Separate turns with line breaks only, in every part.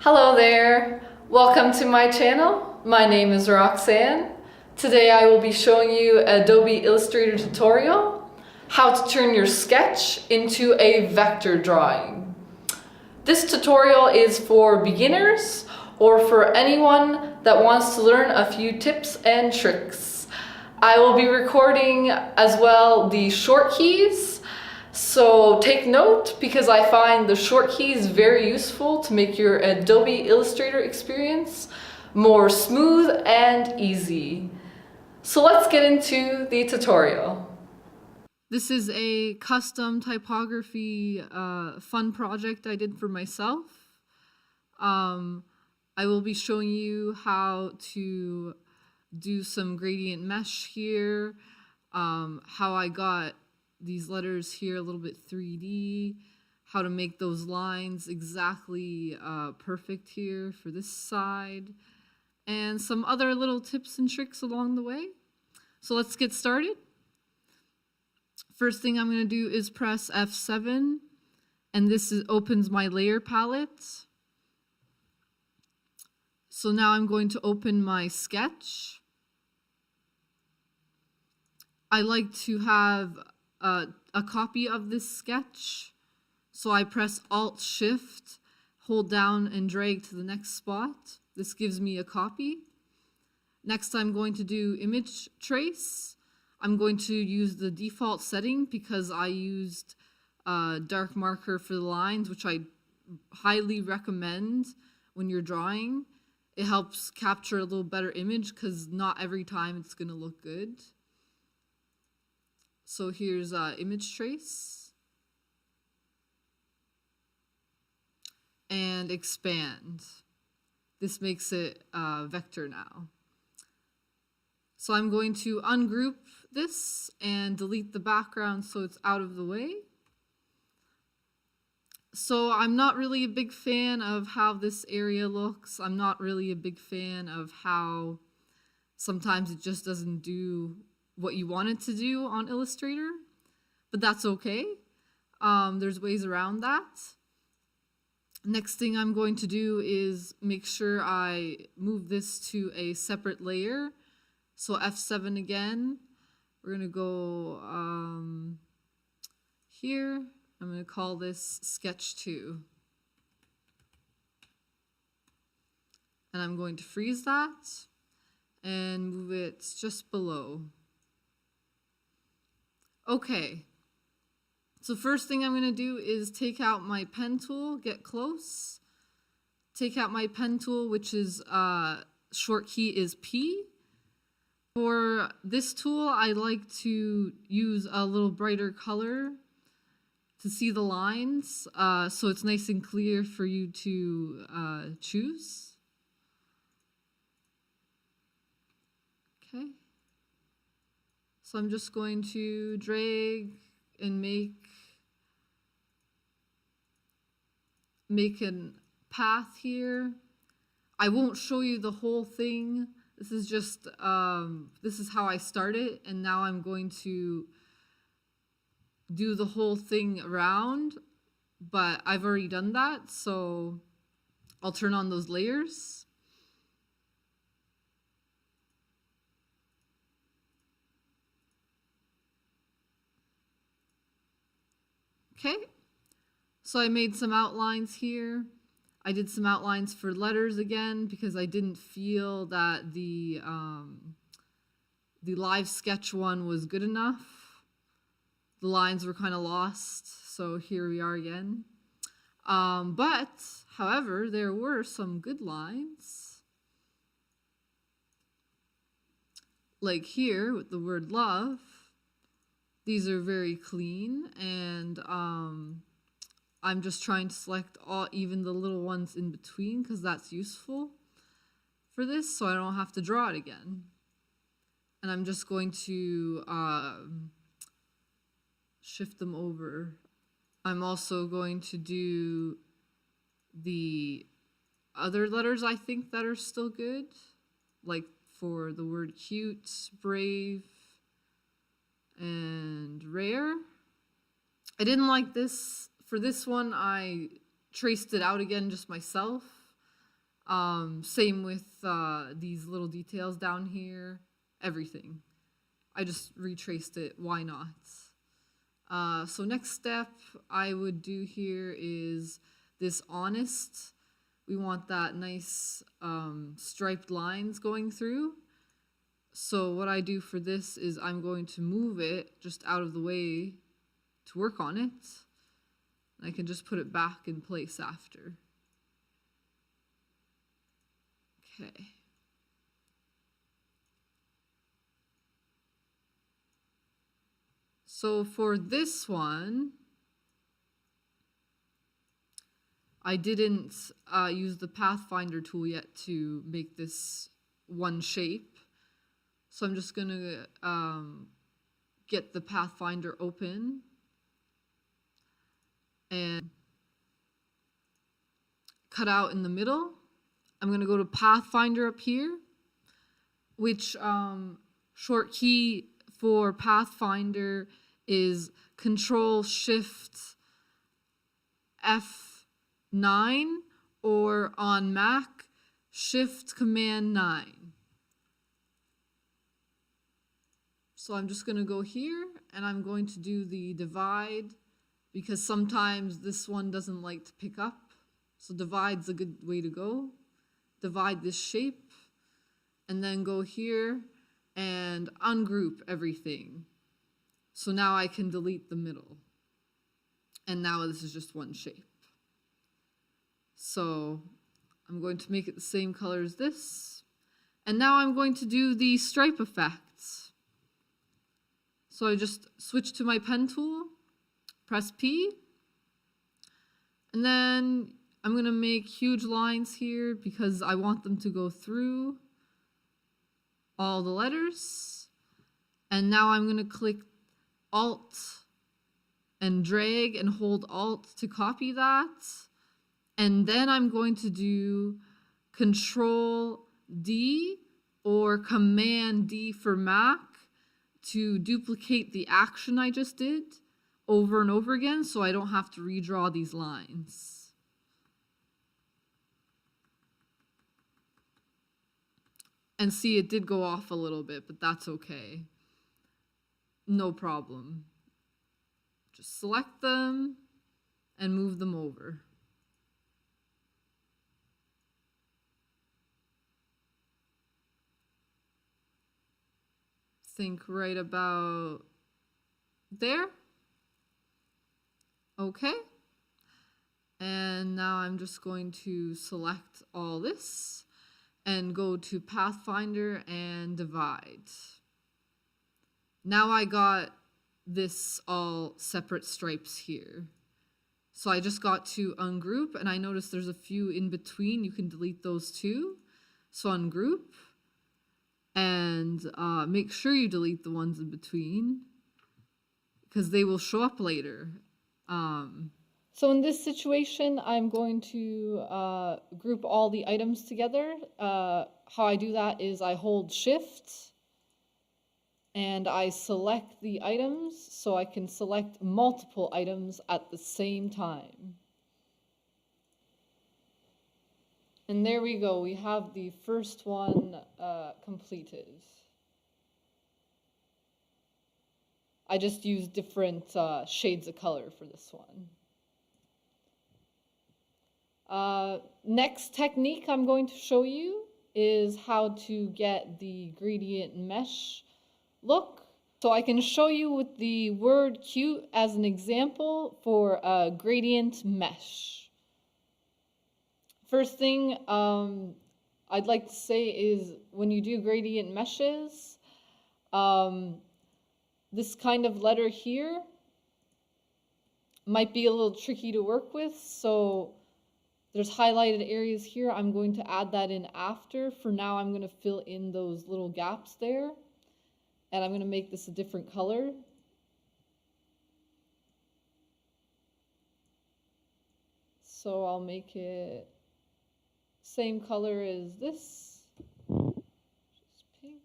Hello there! Welcome to my channel. My name is Roxanne. Today I will be showing you Adobe Illustrator tutorial, how to turn your sketch into a vector drawing. This tutorial is for beginners or for anyone that wants to learn a few tips and tricks. I will be recording as well the short keys. So take note because I find the short keys very useful to make your Adobe Illustrator experience more smooth and easy. So let's get into the tutorial. This is a custom typography fun project I did for myself. I will be showing you how to do some gradient mesh here, how I got these letters here a little bit 3D, how to make those lines exactly perfect here for this side, and some other little tips and tricks along the way. So let's get started. First thing I'm going to do is press F7, and this opens my layer palette. So now I'm going to open my sketch. I like to have a copy of this sketch, so I press Alt-Shift, hold down and drag to the next spot. This gives me a copy. Next I'm going to do image trace. I'm going to use the default setting because I used dark marker for the lines, which I highly recommend when you're drawing. It helps capture a little better image because not every time it's going to look good. So here's image trace and expand. This makes it vector now. So I'm going to ungroup this and delete the background so it's out of the way. So I'm not really a big fan of how this area looks. I'm not really a big fan of how sometimes it just doesn't do what you want it to do on Illustrator, but that's okay. There's ways around that. Next thing I'm going to do is make sure I move this to a separate layer. So F7 again. We're going to go here. I'm going to call this Sketch 2. And I'm going to freeze that and move it just below. Okay, so first thing I'm going to do is take out my pen tool, get close, take out my pen tool, which is short key is P. For this tool, I like to use a little brighter color to see the lines, so it's nice and clear for you to choose. Okay. So I'm just going to drag and make a path here. I won't show you the whole thing. This is just, this is how I started, and now I'm going to do the whole thing around, but I've already done that, so I'll turn on those layers. Okay, so I made some outlines here. I did some outlines for letters again because I didn't feel that the live sketch one was good enough. The lines were kind of lost, so here we are again. But, however, there were some good lines. Like here with the word love. These are very clean, and I'm just trying to select even the little ones in between because that's useful for this, so I don't have to draw it again. And I'm just going to shift them over. I'm also going to do the other letters I think that are still good, like for the word cute, brave, and rare. I didn't like this. For this one, I traced it out again just myself. Same with these little details down here, everything. I just retraced it, why not? So next step I would do here is this honest. We want that nice striped lines going through. So what I do for this is I'm going to move it just out of the way to work on it. I can just put it back in place after. Okay. So for this one, I didn't use the Pathfinder tool yet to make this one shape. So I'm just going to get the Pathfinder open and cut out in the middle. I'm going to go to Pathfinder up here, which short key for Pathfinder is Control-Shift F9, or on Mac, Shift-Command-9. So I'm just going to go here and I'm going to do the divide, because sometimes this one doesn't like to pick up. So divide's a good way to go. Divide this shape and then go here and ungroup everything. So now I can delete the middle. And now this is just one shape. So I'm going to make it the same color as this. And now I'm going to do the stripe effects. So I just switch to my pen tool, press P, and then I'm going to make huge lines here because I want them to go through all the letters. And now I'm going to click Alt and drag and hold Alt to copy that. And then I'm going to do Control D or Command D for Mac to duplicate the action I just did over and over again so I don't have to redraw these lines. And see, it did go off a little bit, but that's okay. No problem. Just select them and move them over. Think right about there. Okay. And now I'm just going to select all this and go to Pathfinder and divide. Now I got this all separate stripes here. So I just got to ungroup, and I noticed there's a few in between. You can delete those too. So ungroup. And make sure you delete the ones in between because they will show up later. So in this situation, I'm going to group all the items together. How I do that is I hold Shift and I select the items so I can select multiple items at the same time. And there we go, we have the first one completed. I just used different shades of color for this one. Next technique I'm going to show you is how to get the gradient mesh look. So I can show you with the word cute as an example for a gradient mesh. First thing I'd like to say is when you do gradient meshes, this kind of letter here might be a little tricky to work with, so there's highlighted areas here. I'm going to add that in after. For now, I'm going to fill in those little gaps there, and I'm going to make this a different color. So I'll make it same color as this, just pink,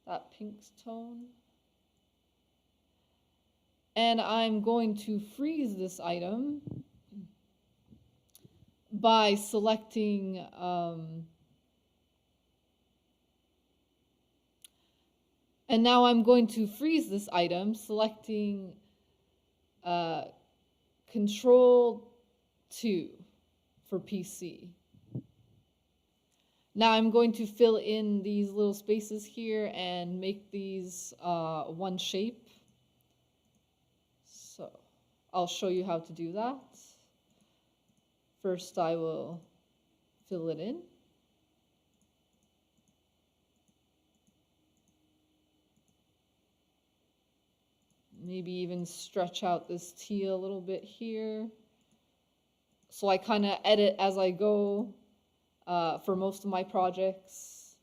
that pink's tone. And I'm going to freeze this item by selecting and now I'm going to freeze this item, selecting Control 2 for PC. Now I'm going to fill in these little spaces here and make these one shape. So I'll show you how to do that. First I will fill it in. Maybe even stretch out this T a little bit here. So I kind of edit as I go for most of my projects.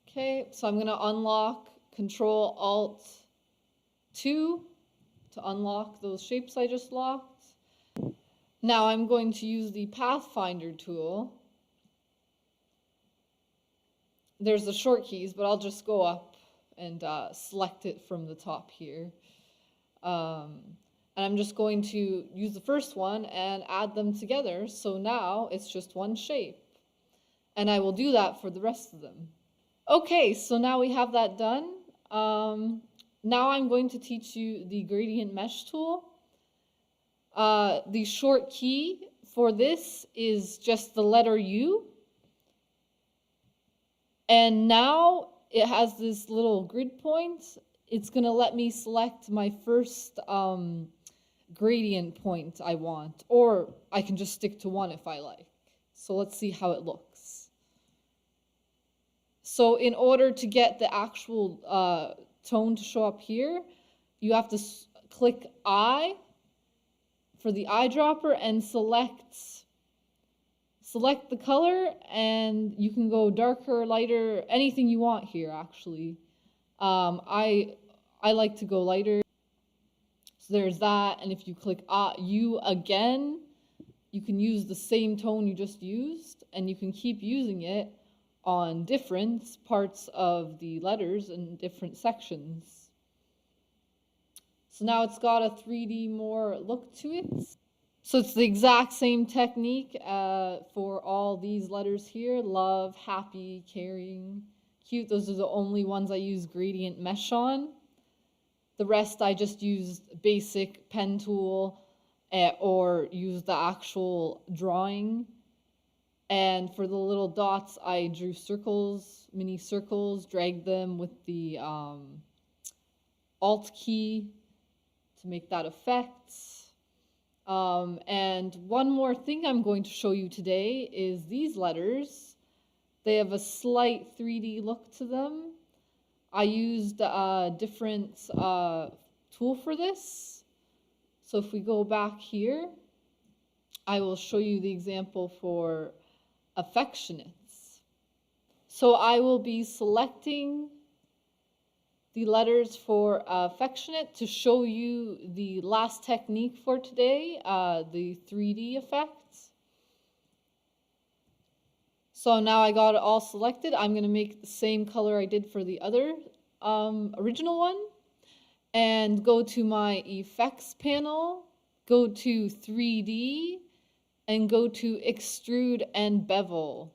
Okay, so I'm going to unlock Control Alt 2 to unlock those shapes I just locked. Now I'm going to use the Pathfinder tool. There's the short keys, but I'll just go up and select it from the top here. And I'm just going to use the first one and add them together. So now it's just one shape. And I will do that for the rest of them. Okay, so now we have that done. Now I'm going to teach you the gradient mesh tool. The short key for this is just the letter U. And now it has this little grid point. It's going to let me select my first gradient point I want, or I can just stick to one if I like. So let's see how it looks. So in order to get the actual tone to show up here, you have to click I for the eyedropper and select the color, and you can go darker, lighter, anything you want here actually. I like to go lighter. So there's that, and if you click U again, you can use the same tone you just used, and you can keep using it on different parts of the letters and different sections. So now it's got a 3D more look to it. So it's the exact same technique for all these letters here. Love, happy, caring, cute. Those are the only ones I use gradient mesh on. The rest I just used basic pen tool or use the actual drawing. And for the little dots, I drew circles, mini circles, dragged them with the Alt key to make that effect. And one more thing I'm going to show you today is these letters. They have a slight 3D look to them. I used a different tool for this. So if we go back here, I will show you the example for affectionates. So I will be selecting the letters for affectionate to show you the last technique for today, the 3D effect. So now I got it all selected. I'm going to make the same color I did for the other original one, and go to my effects panel, go to 3D, and go to extrude and bevel.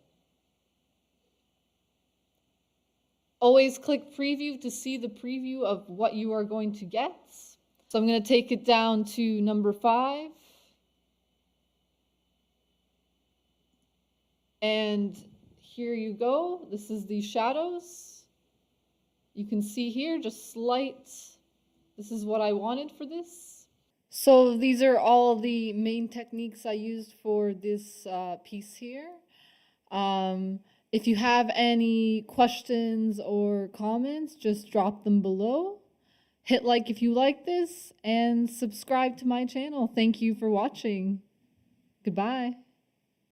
Always click preview to see the preview of what you are going to get. So I'm going to take it down to number 5. And here you go. This is the shadows. You can see here just slight. This is what I wanted for this. So these are all the main techniques I used for this piece here. If you have any questions or comments, just drop them below. Hit like if you like this, and subscribe to my channel. Thank you for watching. Goodbye.